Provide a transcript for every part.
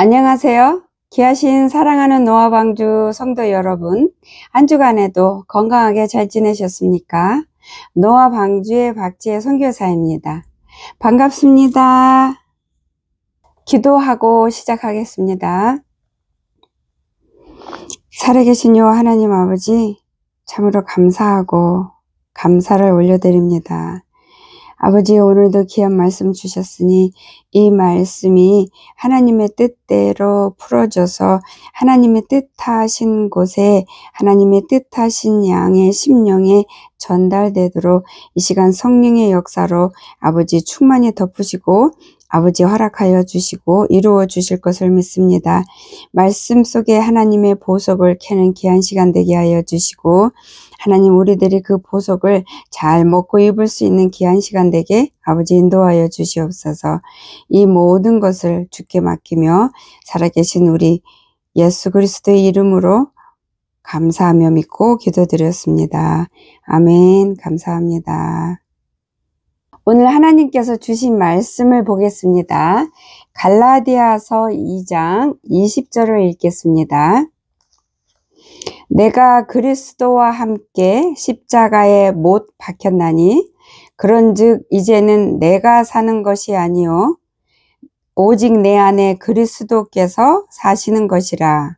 안녕하세요. 귀하신 사랑하는 노아방주 성도 여러분, 한 주간에도 건강하게 잘 지내셨습니까? 노아방주의 박지혜 선교사입니다. 반갑습니다. 기도하고 시작하겠습니다. 살아계신 여호와 하나님 아버지, 참으로 감사하고 감사를 올려드립니다. 아버지, 오늘도 귀한 말씀 주셨으니 이 말씀이 하나님의 뜻대로 풀어져서 하나님의 뜻하신 곳에 하나님의 뜻하신 양의 심령에 전달되도록 이 시간 성령의 역사로 아버지 충만히 덮으시고 아버지 허락하여 주시고 이루어 주실 것을 믿습니다. 말씀 속에 하나님의 보석을 캐는 귀한 시간 되게 하여 주시고 하나님, 우리들이 그 보석을 잘 먹고 입을 수 있는 귀한 시간 되게 아버지 인도하여 주시옵소서. 이 모든 것을 주께 맡기며 살아계신 우리 예수 그리스도의 이름으로 감사하며 믿고 기도드렸습니다. 아멘. 감사합니다. 오늘 하나님께서 주신 말씀을 보겠습니다. 갈라디아서 2장 20절을 읽겠습니다. 내가 그리스도와 함께 십자가에 못 박혔나니 그런즉 이제는 내가 사는 것이 아니요 오직 내 안에 그리스도께서 사시는 것이라.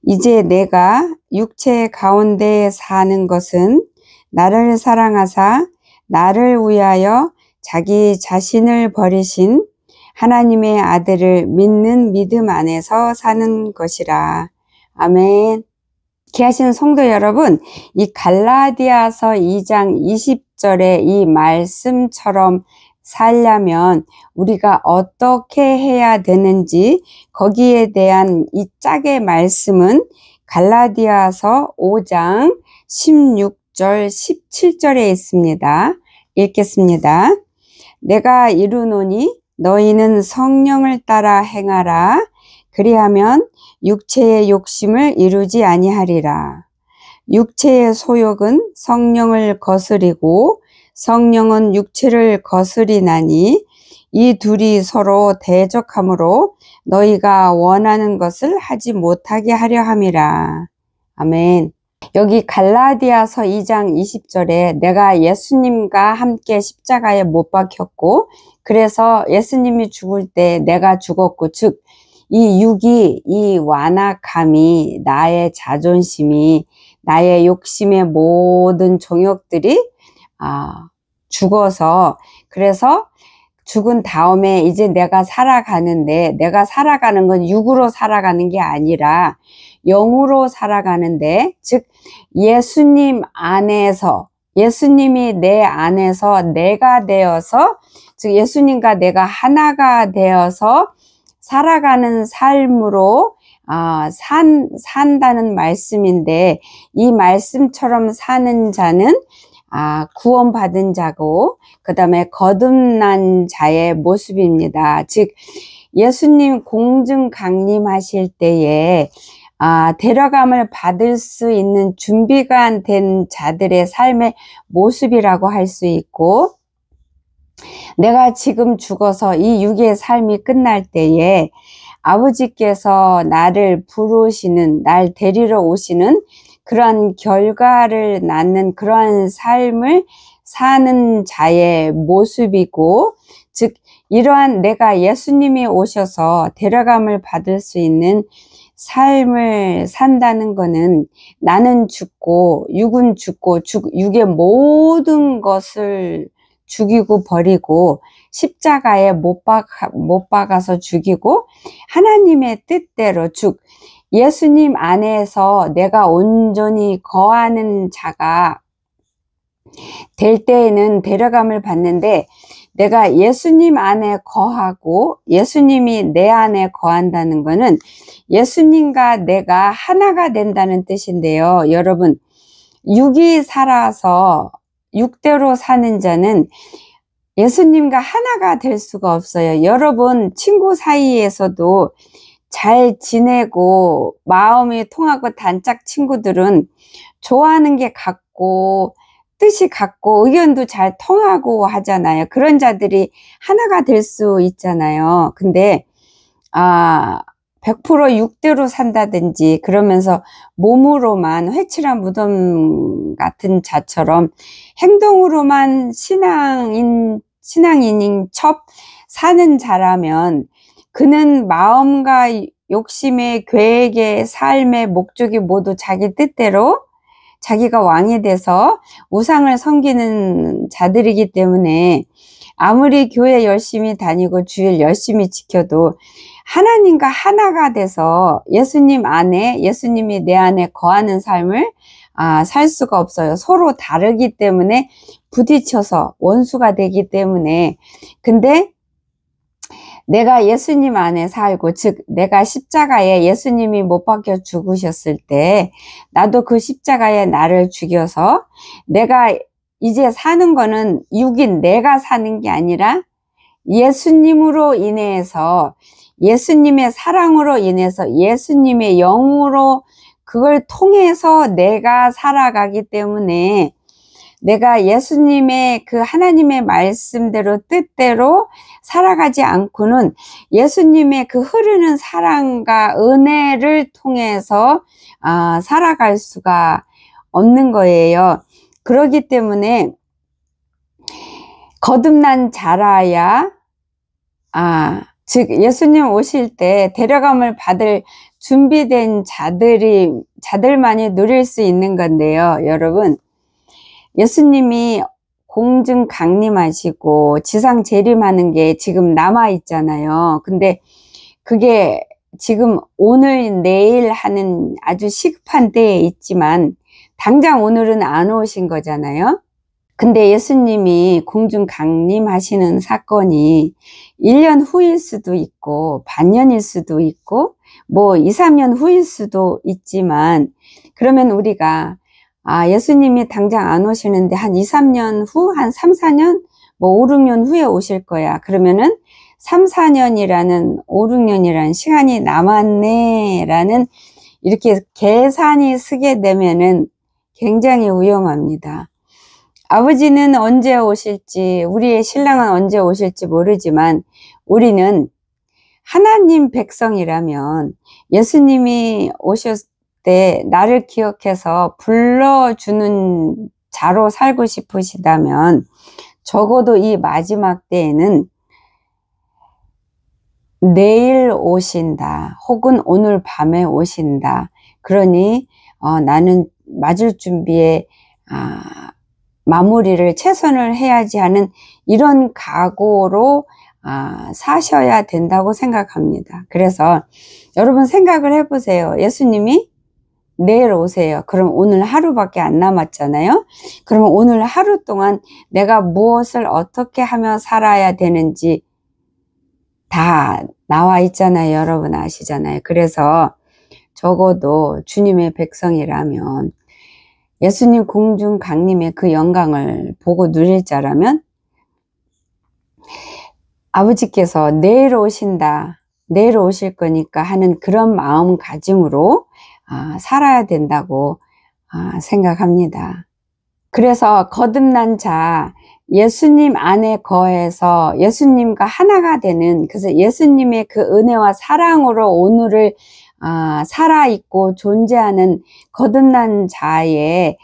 이제 내가 육체 가운데 사는 것은 나를 사랑하사 나를 위하여 자기 자신을 버리신 하나님의 아들을 믿는 믿음 안에서 사는 것이라. 아멘. 귀하신 성도 여러분, 이 갈라디아서 2장 20절의 이 말씀처럼 살려면 우리가 어떻게 해야 되는지 거기에 대한 이 짝의 말씀은 갈라디아서 5장 16절 17절에 있습니다. 읽겠습니다. 내가 이르노니 너희는 성령을 따라 행하라. 그리하면 육체의 욕심을 이루지 아니하리라. 육체의 소욕은 성령을 거스리고 성령은 육체를 거스리나니 이 둘이 서로 대적하므로 너희가 원하는 것을 하지 못하게 하려 함이라. 아멘. 여기 갈라디아서 2장 20절에 내가 예수님과 함께 십자가에 못 박혔고 그래서 예수님이 죽을 때 내가 죽었고 즉 이 육이, 이 완악함이, 나의 자존심이, 나의 욕심의 모든 종욕들이 죽어서 그래서 죽은 다음에 이제 내가 살아가는데 내가 살아가는 건 육으로 살아가는 게 아니라 영으로 살아가는데 즉 예수님 안에서 예수님이 내 안에서 내가 되어서 즉 예수님과 내가 하나가 되어서 살아가는 삶으로 산다는 말씀인데 이 말씀처럼 사는 자는 구원받은 자고 그 다음에 거듭난 자의 모습입니다. 즉 예수님 공중 강림하실 때에 데려감을 받을 수 있는 준비가 된 자들의 삶의 모습이라고 할 수 있고 내가 지금 죽어서 이 육의 삶이 끝날 때에 아버지께서 나를 부르시는, 날 데리러 오시는 그러한 결과를 낳는 그러한 삶을 사는 자의 모습이고 즉 이러한 내가 예수님이 오셔서 데려감을 받을 수 있는 삶을 산다는 것은 나는 죽고 육은 죽고 육의 모든 것을 죽이고 버리고 십자가에 못 박아서 죽이고 하나님의 뜻대로 즉 예수님 안에서 내가 온전히 거하는 자가 될 때에는 데려감을 받는데 내가 예수님 안에 거하고 예수님이 내 안에 거한다는 것은 예수님과 내가 하나가 된다는 뜻인데요. 여러분, 육이 살아서 육대로 사는 자는 예수님과 하나가 될 수가 없어요. 여러분 친구 사이에서도 잘 지내고 마음이 통하고 단짝 친구들은 좋아하는 게 같고 뜻이 같고 의견도 잘 통하고 하잖아요. 그런 자들이 하나가 될 수 있잖아요. 근데 100% 육대로 산다든지 그러면서 몸으로만 회칠한 무덤 같은 자처럼 행동으로만 신앙인인 척 사는 자라면 그는 마음과 욕심의 계획의 삶의 목적이 모두 자기 뜻대로 자기가 왕이 돼서 우상을 섬기는 자들이기 때문에 아무리 교회 열심히 다니고 주일 열심히 지켜도 하나님과 하나가 돼서 예수님 안에, 예수님이 내 안에 거하는 삶을 살 수가 없어요. 서로 다르기 때문에 부딪혀서 원수가 되기 때문에. 근데 내가 예수님 안에 살고, 즉 내가 십자가에 예수님이 못 박혀 죽으셨을 때 나도 그 십자가에 나를 죽여서 내가 이제 사는 거는 육인 내가 사는 게 아니라 예수님으로 인해서, 예수님의 사랑으로 인해서, 예수님의 영으로 그걸 통해서 내가 살아가기 때문에 내가 예수님의 그 하나님의 말씀대로 뜻대로 살아가지 않고는 예수님의 그 흐르는 사랑과 은혜를 통해서 살아갈 수가 없는 거예요. 그렇기 때문에 거듭난 자라야 즉 예수님 오실 때 데려감을 받을 준비된 자들만이 누릴 수 있는 건데요. 여러분, 예수님이 공중 강림하시고 지상 재림하는 게 지금 남아 있잖아요. 근데 그게 지금 오늘 내일 하는 아주 시급한 때에 있지만 당장 오늘은 안 오신 거잖아요. 근데 예수님이 공중 강림하시는 사건이 1년 후일 수도 있고 반년일 수도 있고 뭐 2, 3년 후일 수도 있지만, 그러면 우리가 예수님이 당장 안 오시는데 한 2, 3년 후, 한 3, 4년, 뭐 5, 6년 후에 오실 거야. 그러면은 3, 4년이라는 5, 6년이라는 시간이 남았네 라는 이렇게 계산이 서게 되면은 굉장히 위험합니다. 아버지는 언제 오실지, 우리의 신랑은 언제 오실지 모르지만 우리는 하나님 백성이라면 예수님이 오셨을 때 나를 기억해서 불러주는 자로 살고 싶으시다면 적어도 이 마지막 때에는 내일 오신다 혹은 오늘 밤에 오신다, 그러니 나는 맞을 준비에 마무리를 최선을 해야지 하는 이런 각오로 사셔야 된다고 생각합니다. 그래서 여러분 생각을 해보세요. 예수님이 내일 오세요. 그럼 오늘 하루밖에 안 남았잖아요. 그러면 오늘 하루 동안 내가 무엇을 어떻게 하며 살아야 되는지 다 나와 있잖아요. 여러분 아시잖아요. 그래서 적어도 주님의 백성이라면, 예수님 공중 강림의 그 영광을 보고 누릴 자라면 아버지께서 내일 오신다, 내일 오실 거니까 하는 그런 마음가짐으로 살아야 된다고 생각합니다. 그래서 거듭난 자, 예수님 안에 거해서 예수님과 하나가 되는, 그래서 예수님의 그 은혜와 사랑으로 오늘을 살아있고 존재하는 거듭난 자의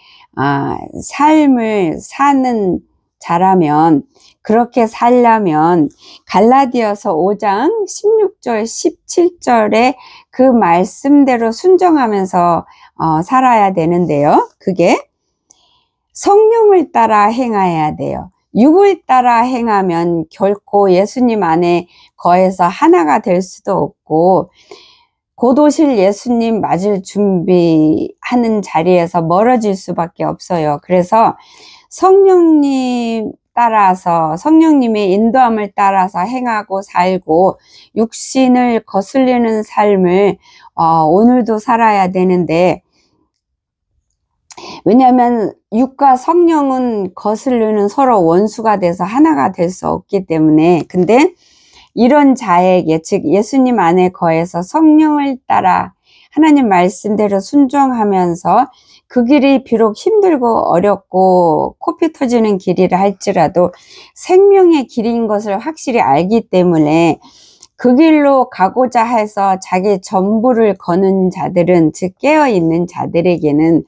삶을 사는 자라면, 그렇게 살려면 갈라디아서 5장 16절 17절에 그 말씀대로 순종하면서 살아야 되는데요. 그게 성령을 따라 행해야 돼요. 육을 따라 행하면 결코 예수님 안에 거해서 하나가 될 수도 없고 곧 오실 예수님 맞을 준비하는 자리에서 멀어질 수밖에 없어요. 그래서 성령님 따라서, 성령님의 인도함을 따라서 행하고 살고 육신을 거슬리는 삶을 오늘도 살아야 되는데, 왜냐하면 육과 성령은 거슬리는 서로 원수가 돼서 하나가 될 수 없기 때문에. 근데 이런 자에게, 즉 예수님 안에 거해서 성령을 따라 하나님 말씀대로 순종하면서 그 길이 비록 힘들고 어렵고 코피 터지는 길이라 할지라도 생명의 길인 것을 확실히 알기 때문에 그 길로 가고자 해서 자기 전부를 거는 자들은, 즉 깨어있는 자들에게는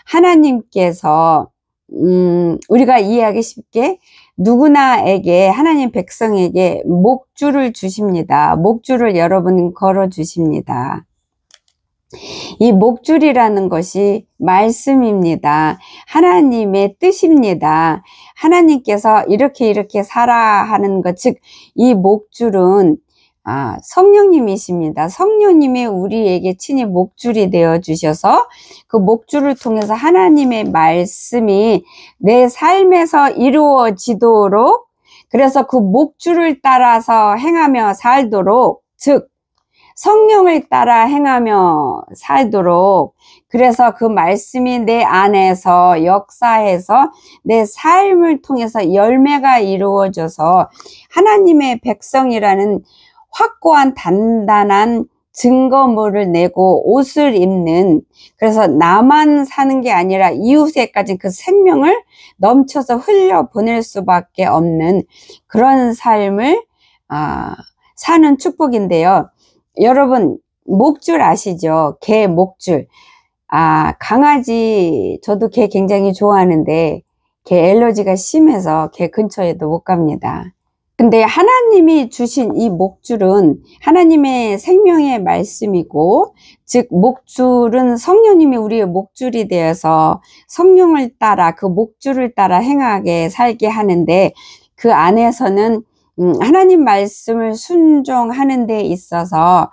하나님께서 우리가 이해하기 쉽게 누구나에게, 하나님 백성에게 목줄을 주십니다. 목줄을 여러분 걸어 주십니다. 이 목줄이라는 것이 말씀입니다. 하나님의 뜻입니다. 하나님께서 이렇게 살아 하는 것, 즉 이 목줄은 성령님이십니다. 성령님이 우리에게 친히 목줄이 되어 주셔서 그 목줄을 통해서 하나님의 말씀이 내 삶에서 이루어지도록, 그래서 그 목줄을 따라서 행하며 살도록, 즉 성령을 따라 행하며 살도록, 그래서 그 말씀이 내 안에서 역사해서 내 삶을 통해서 열매가 이루어져서 하나님의 백성이라는 확고한 단단한 증거물을 내고 옷을 입는, 그래서 나만 사는 게 아니라 이웃에까지 그 생명을 넘쳐서 흘려보낼 수밖에 없는 그런 삶을 사는 축복인데요. 여러분 목줄 아시죠? 개 목줄. 강아지, 저도 개 굉장히 좋아하는데 개 알러지가 심해서 개 근처에도 못 갑니다. 근데 하나님이 주신 이 목줄은 하나님의 생명의 말씀이고, 즉 목줄은 성령님이 우리의 목줄이 되어서 성령을 따라, 그 목줄을 따라 행하게 살게 하는데, 그 안에서는 하나님 말씀을 순종하는 데 있어서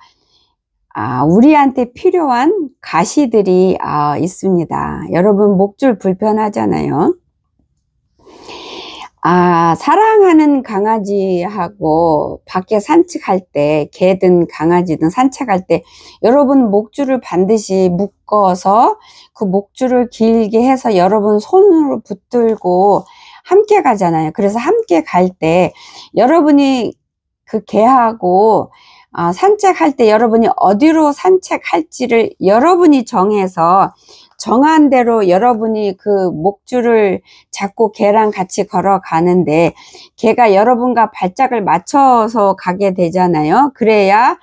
우리한테 필요한 가시들이 있습니다. 여러분 목줄 불편하잖아요. 사랑하는 강아지하고 밖에 산책할 때, 개든 강아지든 산책할 때 여러분 목줄을 반드시 묶어서 그 목줄을 길게 해서 여러분 손으로 붙들고 함께 가잖아요. 그래서 함께 갈 때 여러분이 그 개하고 산책할 때 여러분이 어디로 산책할지를 여러분이 정해서, 정한 대로 여러분이 그 목줄을 잡고 개랑 같이 걸어가는데, 개가 여러분과 발짝을 맞춰서 가게 되잖아요. 그래야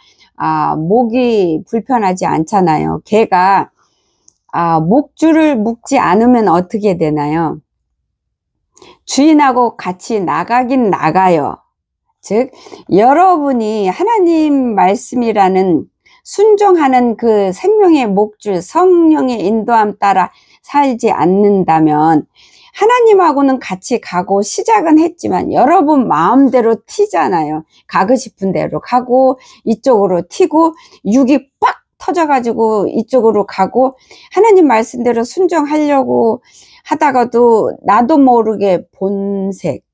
목이 불편하지 않잖아요. 개가 목줄을 묶지 않으면 어떻게 되나요? 주인하고 같이 나가긴 나가요. 즉 여러분이 하나님 말씀이라는 순종하는 그 생명의 목줄, 성령의 인도함 따라 살지 않는다면 하나님하고는 같이 가고 시작은 했지만 여러분 마음대로 튀잖아요. 가고 싶은 대로 가고 이쪽으로 튀고 육이 빡 터져가지고 이쪽으로 가고, 하나님 말씀대로 순종하려고 하다가도 나도 모르게 본색,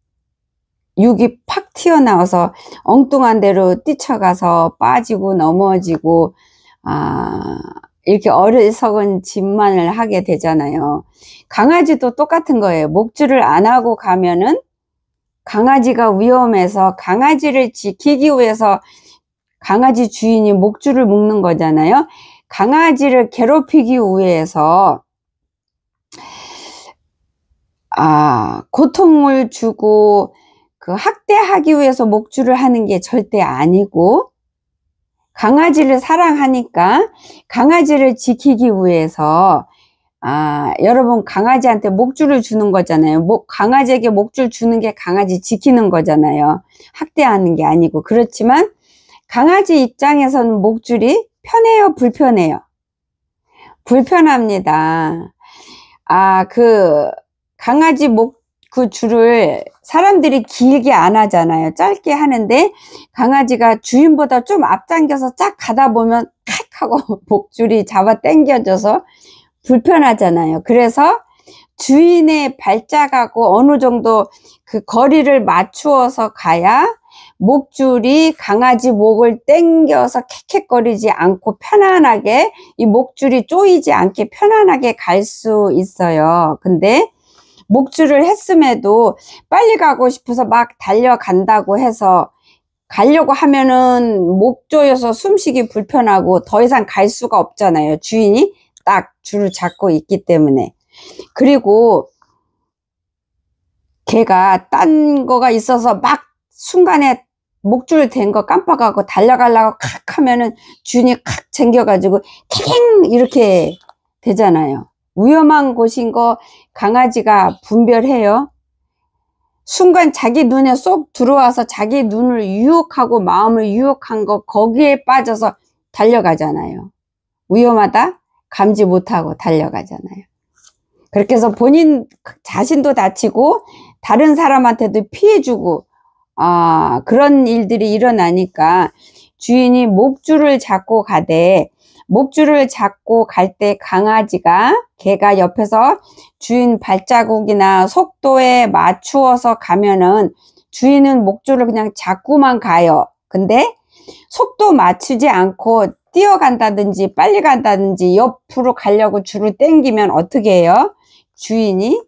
육이 팍 튀어나와서 엉뚱한 데로 뛰쳐가서 빠지고 넘어지고 이렇게 어리석은 짓만을 하게 되잖아요. 강아지도 똑같은 거예요. 목줄을 안 하고 가면은 강아지가 위험해서 강아지를 지키기 위해서 강아지 주인이 목줄을 묶는 거잖아요. 강아지를 괴롭히기 위해서 고통을 주고 그 학대하기 위해서 목줄을 하는 게 절대 아니고, 강아지를 사랑하니까 강아지를 지키기 위해서 여러분 강아지한테 목줄을 주는 거잖아요. 강아지에게 목줄 주는 게 강아지 지키는 거잖아요. 학대하는 게 아니고. 그렇지만 강아지 입장에서는 목줄이 편해요, 불편해요? 불편합니다. 그 강아지 그 줄을 사람들이 길게 안 하잖아요. 짧게 하는데 강아지가 주인보다 좀 앞당겨서 쫙 가다 보면 칵 하고 목줄이 잡아 당겨져서 불편하잖아요. 그래서 주인의 발자국하고 어느 정도 그 거리를 맞추어서 가야 목줄이 강아지 목을 당겨서 캑캑거리지 않고 편안하게, 이 목줄이 쪼이지 않게 편안하게 갈 수 있어요. 근데 목줄을 했음에도 빨리 가고 싶어서 막 달려간다고 해서 가려고 하면은 목 조여서 숨쉬기 불편하고 더 이상 갈 수가 없잖아요. 주인이 딱 줄을 잡고 있기 때문에. 그리고 걔가 딴 거가 있어서 막 순간에 목줄 된 거 깜빡하고 달려가려고 칵 하면은 주인이 칵 챙겨가지고 캥 이렇게 되잖아요. 위험한 곳인 거 강아지가 분별해요. 순간 자기 눈에 쏙 들어와서 자기 눈을 유혹하고 마음을 유혹한 거 거기에 빠져서 달려가잖아요. 위험하다? 감지 못하고 달려가잖아요. 그렇게 해서 본인 자신도 다치고 다른 사람한테도 피해주고 그런 일들이 일어나니까 주인이 목줄을 잡고 가되, 목줄을 잡고 갈 때 개가 옆에서 주인 발자국이나 속도에 맞추어서 가면은 주인은 목줄을 그냥 잡고만 가요. 근데 속도 맞추지 않고 뛰어간다든지 빨리 간다든지 옆으로 가려고 줄을 당기면 어떻게 해요? 주인이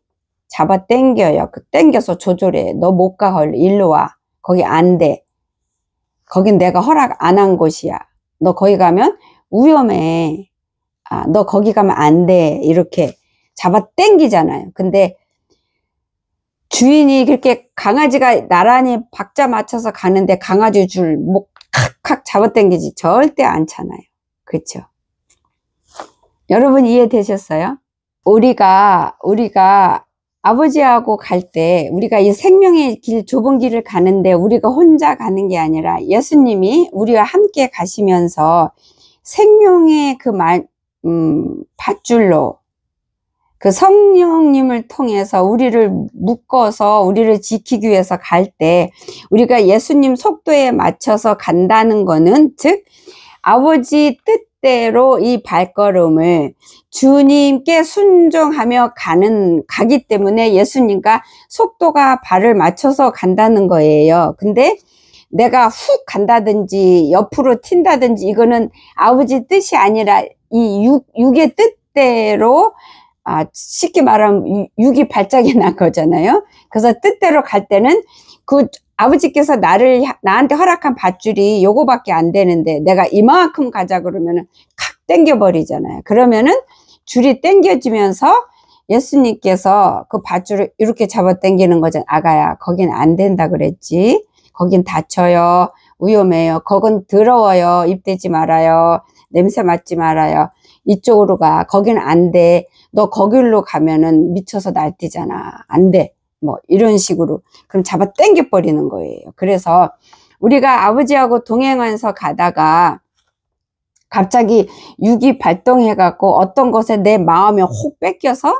잡아 당겨요. 당겨서 조절해. 너 못 가, 일로 와. 거기 안 돼. 거긴 내가 허락 안 한 곳이야. 너 거기 가면 위험해. 너 거기 가면 안 돼. 이렇게 잡아 당기잖아요. 근데 주인이 그렇게 강아지가 나란히 박자 맞춰서 가는데 강아지 줄 목 칵칵 잡아 당기지 절대 않잖아요. 그렇죠? 여러분 이해되셨어요? 우리가 아버지하고 갈 때 우리가 이 생명의 길, 좁은 길을 가는데 우리가 혼자 가는 게 아니라 예수님이 우리와 함께 가시면서 생명의 그 밧줄로 그 성령님을 통해서 우리를 묶어서 우리를 지키기 위해서 갈 때 우리가 예수님 속도에 맞춰서 간다는 거는, 즉 아버지 뜻대로 이 발걸음을 주님께 순종하며 가기 때문에 예수님과 속도가 발을 맞춰서 간다는 거예요. 근데 내가 훅 간다든지 옆으로 튄다든지 이거는 아버지 뜻이 아니라 이 육의 뜻대로, 쉽게 말하면 육이 발작이 난 거잖아요. 그래서 뜻대로 갈 때는 그 아버지께서 나한테 허락한 밧줄이 요거밖에 안 되는데 내가 이만큼 가자 그러면은 칵 당겨버리잖아요. 그러면은 줄이 당겨지면서 예수님께서 그 밧줄을 이렇게 잡아 당기는 거잖아요. 아가야, 거긴 안 된다 그랬지. 거긴 다쳐요. 위험해요. 거긴 더러워요. 입 대지 말아요. 냄새 맡지 말아요. 이쪽으로 가. 거긴 안 돼. 너 거길로 가면은 미쳐서 날뛰잖아. 안 돼. 뭐 이런 식으로 그럼 잡아 당겨 버리는 거예요. 그래서 우리가 아버지하고 동행하면서 가다가 갑자기 육이 발동해 갖고 어떤 것에 내 마음이 혹 뺏겨서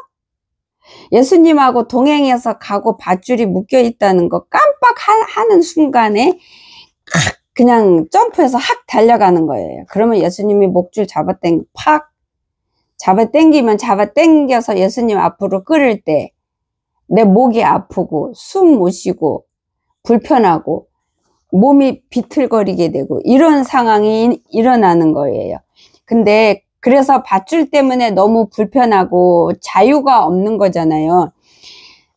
예수님하고 동행해서 가고 밧줄이 묶여 있다는 거 깜빡하는 순간에 그냥 점프해서 확 달려가는 거예요. 그러면 예수님이 목줄 팍 잡아 당기면 잡아 당겨서 예수님 앞으로 끌을 때 내 목이 아프고 숨 못 쉬고 불편하고 몸이 비틀거리게 되고 이런 상황이 일어나는 거예요. 근데 그래서 밧줄 때문에 너무 불편하고 자유가 없는 거잖아요.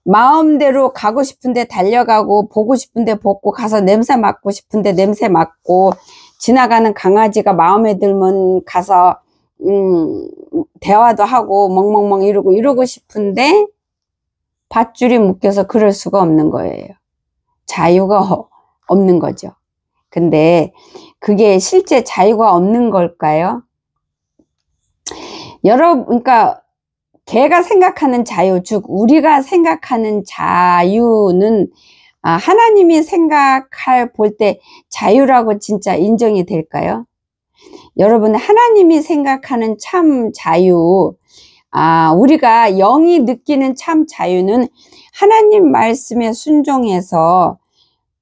마음대로 가고 싶은데 달려가고 보고 싶은데 보고 가서 냄새 맡고 싶은데 냄새 맡고 지나가는 강아지가 마음에 들면 가서 대화도 하고 멍멍멍 이러고 싶은데 밧줄이 묶여서 그럴 수가 없는 거예요. 자유가 없는 거죠. 근데 그게 실제 자유가 없는 걸까요? 그러니까 걔가 생각하는 자유, 즉 우리가 생각하는 자유는 하나님이 볼 때 자유라고 진짜 인정이 될까요? 여러분, 하나님이 생각하는 참 자유, 우리가 영이 느끼는 참 자유는 하나님 말씀에 순종해서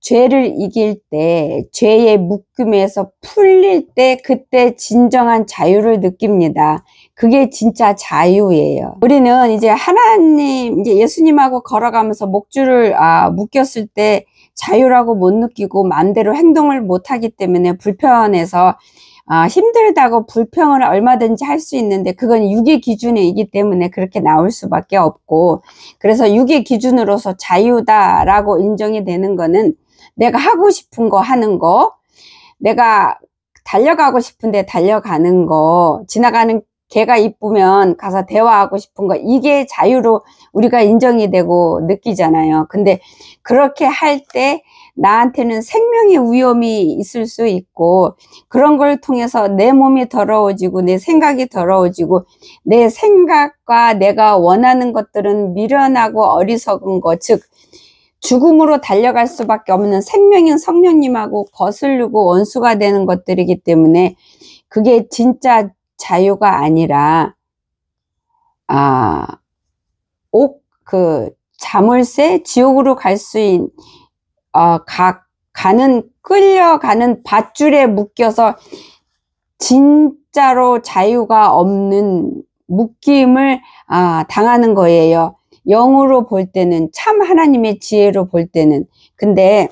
죄를 이길 때, 죄의 묶임에서 풀릴 때, 그때 진정한 자유를 느낍니다. 그게 진짜 자유예요. 우리는 이제 이제 예수님하고 걸어가면서 목줄을 묶였을 때 자유라고 못 느끼고 마음대로 행동을 못 하기 때문에 불편해서 힘들다고 불평을 얼마든지 할 수 있는데 그건 육의 기준이기 때문에 그렇게 나올 수밖에 없고, 그래서 육의 기준으로서 자유다라고 인정이 되는 거는 내가 하고 싶은 거 하는 거, 내가 달려가고 싶은데 달려가는 거, 지나가는 개가 이쁘면 가서 대화하고 싶은 거, 이게 자유로 우리가 인정이 되고 느끼잖아요. 근데 그렇게 할 때 나한테는 생명의 위험이 있을 수 있고, 그런 걸 통해서 내 몸이 더러워지고 내 생각이 더러워지고, 내 생각과 내가 원하는 것들은 미련하고 어리석은 것, 즉 죽음으로 달려갈 수밖에 없는 생명인 성령님하고 거슬리고 원수가 되는 것들이기 때문에 그게 진짜 자유가 아니라 자물쇠, 지옥으로 갈 수 있는 끌려가는 밧줄에 묶여서 진짜로 자유가 없는 묶임을 당하는 거예요. 영으로 볼 때는, 참 하나님의 지혜로 볼 때는. 근데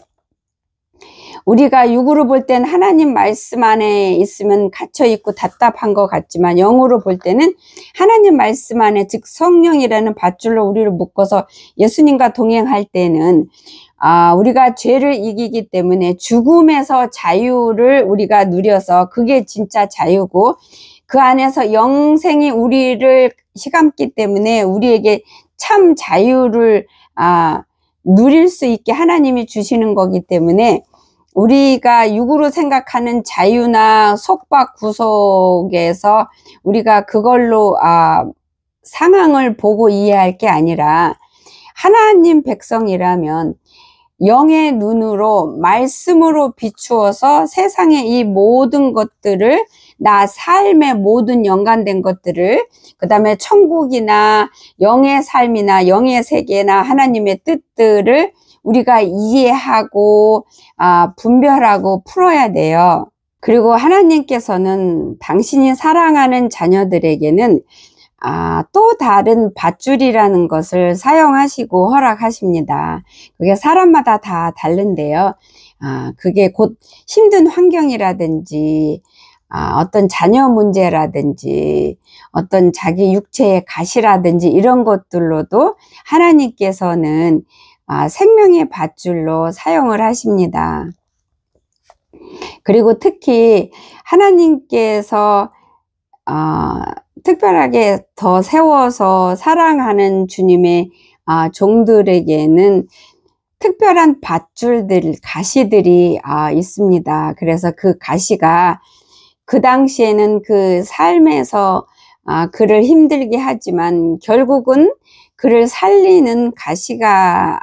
우리가 육으로 볼 때는 하나님 말씀 안에 있으면 갇혀있고 답답한 것 같지만, 영으로 볼 때는 하나님 말씀 안에, 즉 성령이라는 밧줄로 우리를 묶어서 예수님과 동행할 때는 우리가 죄를 이기기 때문에 죽음에서 자유를 우리가 누려서, 그게 진짜 자유고, 그 안에서 영생이 우리를 휘감기 때문에 우리에게 참 자유를 누릴 수 있게 하나님이 주시는 거기 때문에, 우리가 육으로 생각하는 자유나 속박 구속에서 우리가 그걸로 상황을 보고 이해할 게 아니라, 하나님 백성이라면 영의 눈으로 말씀으로 비추어서 세상의 이 모든 것들을, 나 삶의 모든 연관된 것들을, 그 다음에 천국이나 영의 삶이나 영의 세계나 하나님의 뜻들을 우리가 이해하고 분별하고 풀어야 돼요. 그리고 하나님께서는 당신이 사랑하는 자녀들에게는 또 다른 밧줄이라는 것을 사용하시고 허락하십니다. 그게 사람마다 다 다른데요. 그게 곧 힘든 환경이라든지, 어떤 자녀 문제라든지, 어떤 자기 육체의 가시라든지, 이런 것들로도 하나님께서는 생명의 밧줄로 사용을 하십니다. 그리고 특히 하나님께서 특별하게 더 세워서 사랑하는 주님의 종들에게는 특별한 밧줄들, 가시들이 있습니다. 그래서 그 가시가 그 당시에는 그 삶에서 그를 힘들게 하지만 결국은 그를 살리는 가시가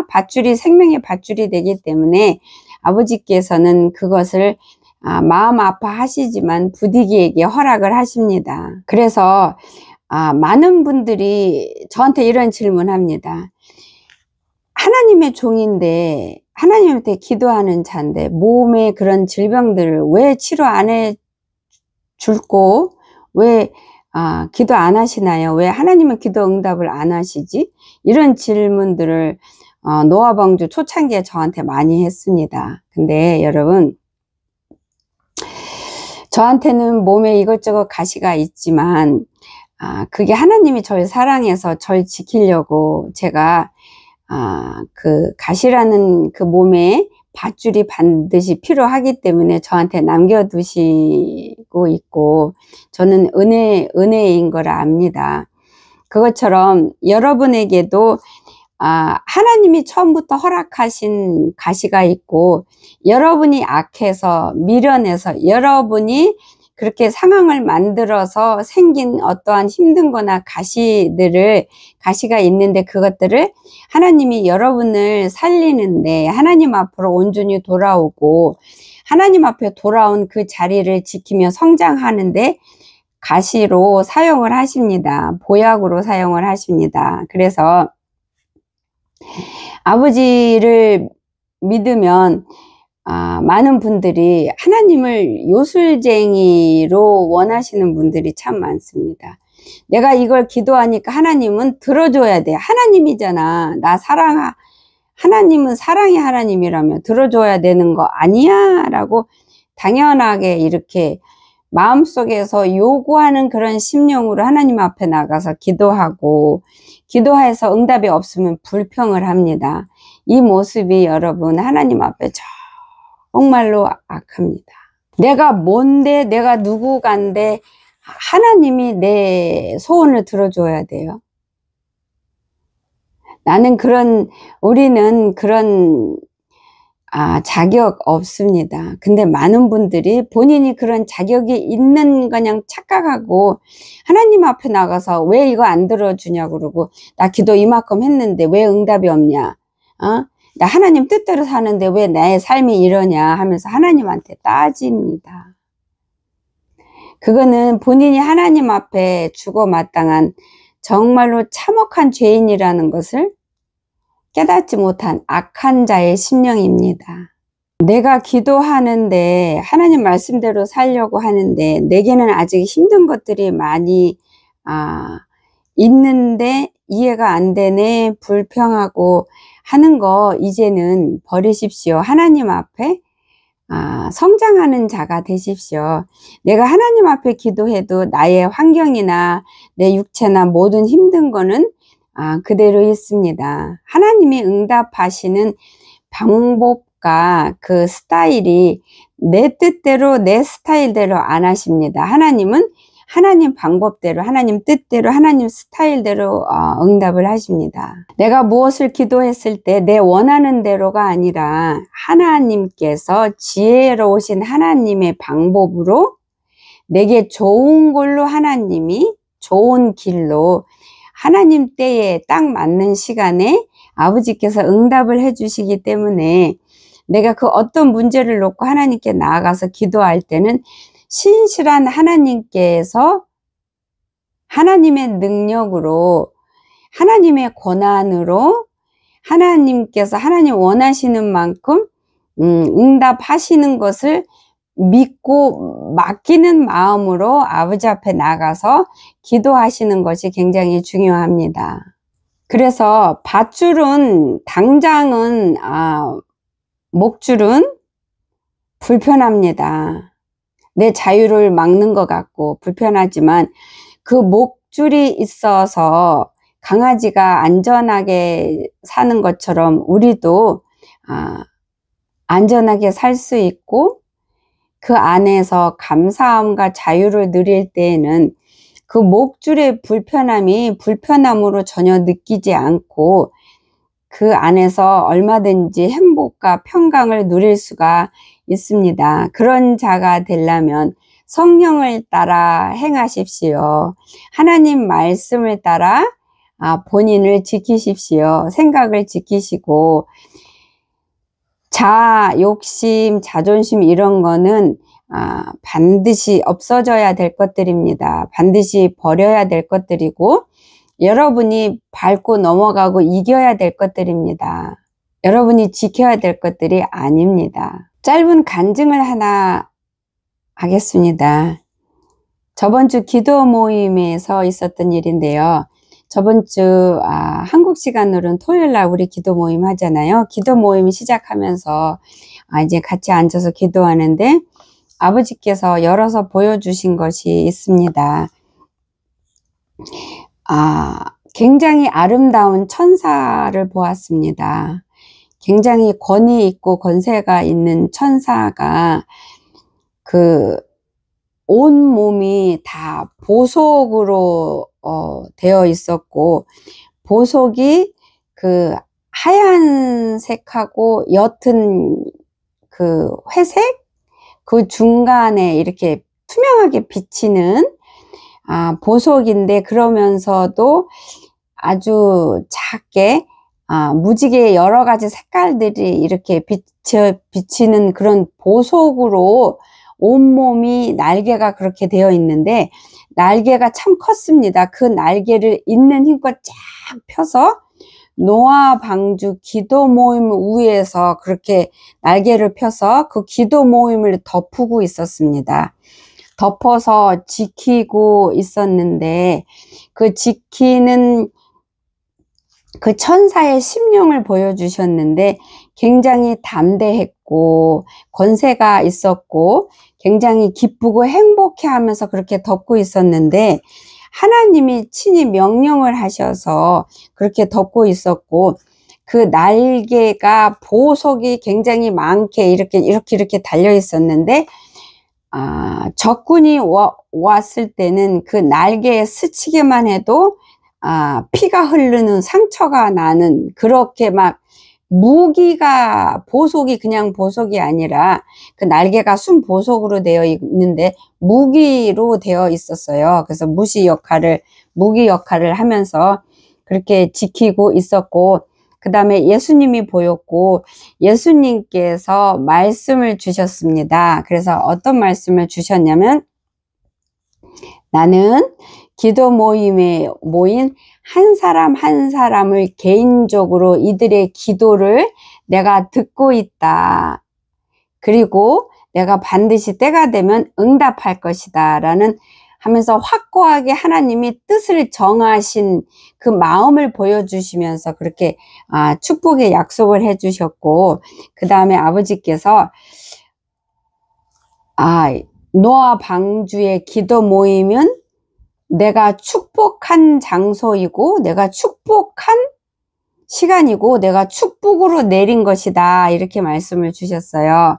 밧줄이, 생명의 밧줄이 되기 때문에 아버지께서는 그것을 마음 아파하시지만 부디기에게 허락을 하십니다. 그래서 많은 분들이 저한테 이런 질문합니다. 하나님의 종인데, 하나님한테 기도하는 자인데 몸에 그런 질병들을 왜 치료 안 해줄고 왜 기도 안 하시나요? 왜 하나님은 기도 응답을 안 하시지? 이런 질문들을 노아방주 초창기에 저한테 많이 했습니다. 근데 여러분, 저한테는 몸에 이것저것 가시가 있지만 그게 하나님이 저를 사랑해서 저를 지키려고 제가 그 가시라는 그 몸에 밧줄이 반드시 필요하기 때문에 저한테 남겨두시고 있고, 저는 은혜인 걸 압니다. 그것처럼 여러분에게도 하나님이 처음부터 허락하신 가시가 있고, 여러분이 악해서 미련해서 여러분이 그렇게 상황을 만들어서 생긴 어떠한 힘든 거나 가시가 있는데, 그것들을 하나님이 여러분을 살리는데 하나님 앞으로 온전히 돌아오고 하나님 앞에 돌아온 그 자리를 지키며 성장하는데 가시로 사용을 하십니다. 보약으로 사용을 하십니다. 그래서 아버지를 믿으면 많은 분들이 하나님을 요술쟁이로 원하시는 분들이 참 많습니다. 내가 이걸 기도하니까 하나님은 들어줘야 돼. 하나님이잖아. 하나님은 사랑의 하나님이라며 들어줘야 되는 거 아니야? 라고 당연하게 이렇게 마음속에서 요구하는 그런 심령으로 하나님 앞에 나가서 기도해서 응답이 없으면 불평을 합니다. 이 모습이 여러분 하나님 앞에 정말로 악합니다. 내가 뭔데, 내가 누구간데 하나님이 내 소원을 들어줘야 돼요. 우리는 그런 자격 없습니다. 근데 많은 분들이 본인이 그런 자격이 있는 그냥 착각하고 하나님 앞에 나가서 왜 이거 안 들어주냐 그러고, 나 기도 이만큼 했는데 왜 응답이 없냐, 나 하나님 뜻대로 사는데 왜 나의 삶이 이러냐 하면서 하나님한테 따집니다. 그거는 본인이 하나님 앞에 죽어 마땅한 정말로 참혹한 죄인이라는 것을 깨닫지 못한 악한 자의 심령입니다. 내가 기도하는데 하나님 말씀대로 살려고 하는데 내게는 아직 힘든 것들이 많이 있는데 이해가 안 되네, 불평하고 하는 거 이제는 버리십시오. 하나님 앞에 성장하는 자가 되십시오. 내가 하나님 앞에 기도해도 나의 환경이나 내 육체나 모든 힘든 거는 그대로 있습니다. 하나님이 응답하시는 방법과 그 스타일이 내 뜻대로 내 스타일대로 안 하십니다. 하나님은 하나님 방법대로, 하나님 뜻대로, 하나님 스타일대로 응답을 하십니다. 내가 무엇을 기도했을 때 내 원하는 대로가 아니라 하나님께서 지혜로우신 하나님의 방법으로 내게 좋은 걸로, 하나님이 좋은 길로 하나님 때에 딱 맞는 시간에 아버지께서 응답을 해 주시기 때문에 내가 그 어떤 문제를 놓고 하나님께 나아가서 기도할 때는 신실한 하나님께서 하나님의 능력으로, 하나님의 권한으로, 하나님께서 하나님 원하시는 만큼 응답하시는 것을 믿고 맡기는 마음으로 아버지 앞에 나가서 기도하시는 것이 굉장히 중요합니다. 그래서 밧줄은, 당장은 목줄은 불편합니다. 내 자유를 막는 것 같고 불편하지만 그 목줄이 있어서 강아지가 안전하게 사는 것처럼 우리도 안전하게 살 수 있고, 그 안에서 감사함과 자유를 누릴 때에는 그 목줄의 불편함이 불편함으로 전혀 느끼지 않고 그 안에서 얼마든지 행복과 평강을 누릴 수가 있습니다. 그런 자가 되려면 성령을 따라 행하십시오. 하나님 말씀을 따라 본인을 지키십시오. 생각을 지키시고, 욕심, 자존심 이런 거는 반드시 없어져야 될 것들입니다. 반드시 버려야 될 것들이고, 여러분이 밟고 넘어가고 이겨야 될 것들입니다. 여러분이 지켜야 될 것들이 아닙니다. 짧은 간증을 하나 하겠습니다. 저번 주 기도 모임에서 있었던 일인데요. 저번 주 한국 시간으로는 토요일 날 우리 기도 모임 하잖아요. 기도 모임 시작하면서 이제 같이 앉아서 기도하는데 아버지께서 열어서 보여주신 것이 있습니다. 굉장히 아름다운 천사를 보았습니다. 굉장히 권위 있고 권세가 있는 천사가 온 몸이 다 보석으로 되어 있었고, 보석이 하얀색하고 옅은 회색, 그 중간에 이렇게 투명하게 비치는 보석인데, 그러면서도 아주 작게 무지개 여러 가지 색깔들이 이렇게 비치는 그런 보석으로 온몸이 날개가 그렇게 되어 있는데, 날개가 참 컸습니다. 그 날개를 있는 힘껏 쫙 펴서 노아 방주 기도 모임 위에서 그렇게 날개를 펴서 그 기도 모임을 덮고 있었습니다. 덮어서 지키고 있었는데, 그 지키는 그 천사의 심령을 보여주셨는데 굉장히 담대했고 권세가 있었고 굉장히 기쁘고 행복해 하면서 그렇게 덮고 있었는데, 하나님이 친히 명령을 하셔서 그렇게 덮고 있었고, 그 날개가 보석이 굉장히 많게 이렇게 달려 있었는데, 적군이 왔을 때는 그 날개에 스치기만 해도 피가 흐르는, 상처가 나는, 그렇게 막 무기가 보석이 그냥 보석이 아니라 그 날개가 순 보석으로 되어 있는데 무기로 되어 있었어요. 그래서 무기 역할을 하면서 그렇게 지키고 있었고, 그 다음에 예수님이 보였고 예수님께서 말씀을 주셨습니다. 그래서 어떤 말씀을 주셨냐면, 나는 기도 모임에 모인 한 사람 한 사람을 개인적으로 이들의 기도를 내가 듣고 있다. 그리고 내가 반드시 때가 되면 응답할 것이다 라는 하면서 확고하게 하나님이 뜻을 정하신 그 마음을 보여주시면서 그렇게 축복의 약속을 해주셨고, 그 다음에 아버지께서 노아 방주의 기도 모임은 내가 축복한 장소이고 내가 축복한 시간이고 내가 축복으로 내린 것이다, 이렇게 말씀을 주셨어요.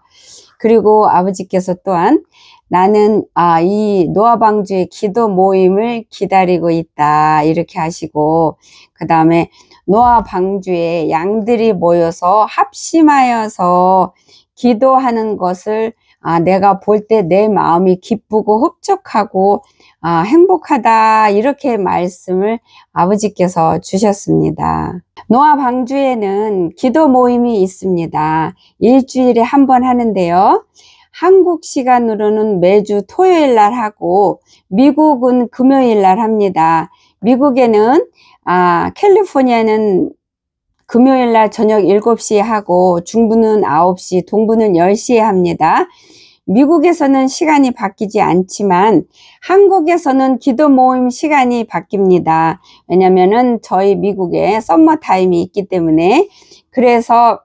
그리고 아버지께서 또한 나는 이 노아 방주의 기도 모임을 기다리고 있다, 이렇게 하시고, 그 다음에 노아 방주에 양들이 모여서 합심하여서 기도하는 것을 내가 볼 때 내 마음이 기쁘고 흡족하고 행복하다, 이렇게 말씀을 아버지께서 주셨습니다. 노아 방주에는 기도 모임이 있습니다. 일주일에 한 번 하는데요. 한국 시간으로는 매주 토요일 날 하고 미국은 금요일 날 합니다. 미국에는 캘리포니아는 금요일 날 저녁 7시에 하고 중부는 9시, 동부는 10시에 합니다. 미국에서는 시간이 바뀌지 않지만 한국에서는 기도 모임 시간이 바뀝니다. 왜냐면은 저희 미국에 썸머 타임이 있기 때문에. 그래서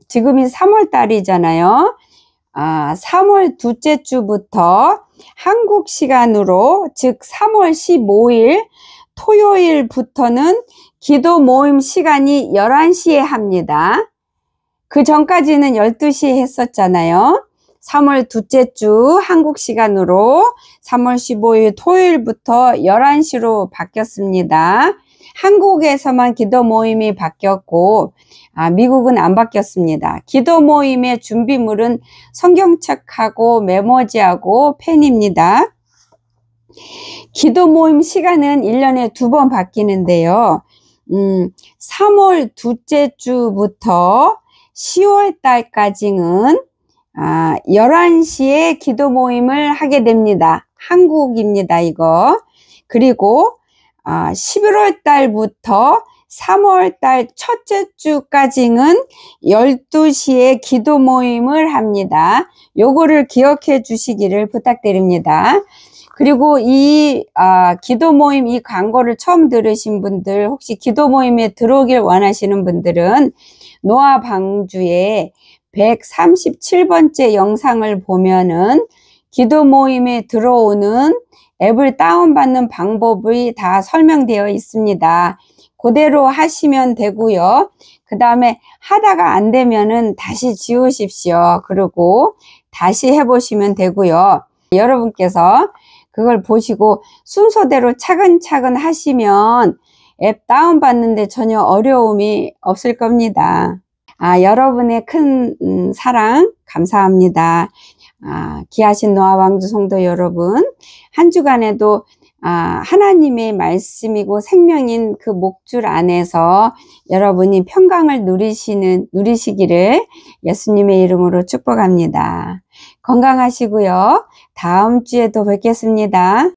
지금이 3월 달이잖아요. 3월 둘째 주부터 한국 시간으로, 즉 3월 15일 토요일부터는 기도 모임 시간이 11시에 합니다. 그 전까지는 12시에 했었잖아요. 3월 둘째 주 한국 시간으로 3월 15일 토요일부터 11시로 바뀌었습니다. 한국에서만 기도 모임이 바뀌었고 미국은 안 바뀌었습니다. 기도 모임의 준비물은 성경책하고 메모지하고 펜입니다. 기도 모임 시간은 1년에 2번 바뀌는데요. 3월 둘째 주부터 10월 달까지는 11시에 기도 모임을 하게 됩니다. 한국입니다, 이거. 그리고 11월 달부터 3월 달 첫째 주까지는 12시에 기도 모임을 합니다. 요거를 기억해 주시기를 부탁드립니다. 그리고 이 기도 모임 이 광고를 처음 들으신 분들, 혹시 기도 모임에 들어오길 원하시는 분들은 노아 방주의 137번째 영상을 보면은 기도 모임에 들어오는 앱을 다운받는 방법이 다 설명되어 있습니다. 그대로 하시면 되고요. 그 다음에 하다가 안 되면은 다시 지우십시오. 그리고 다시 해보시면 되고요. 여러분께서 그걸 보시고 순서대로 차근차근 하시면 앱 다운받는데 전혀 어려움이 없을 겁니다. 여러분의 큰 사랑 감사합니다. 귀하신 노아 방주 성도 여러분, 한 주간에도 하나님의 말씀이고 생명인 그 목줄 안에서 여러분이 평강을 누리시기를 예수님의 이름으로 축복합니다. 건강하시고요. 다음 주에 또 뵙겠습니다.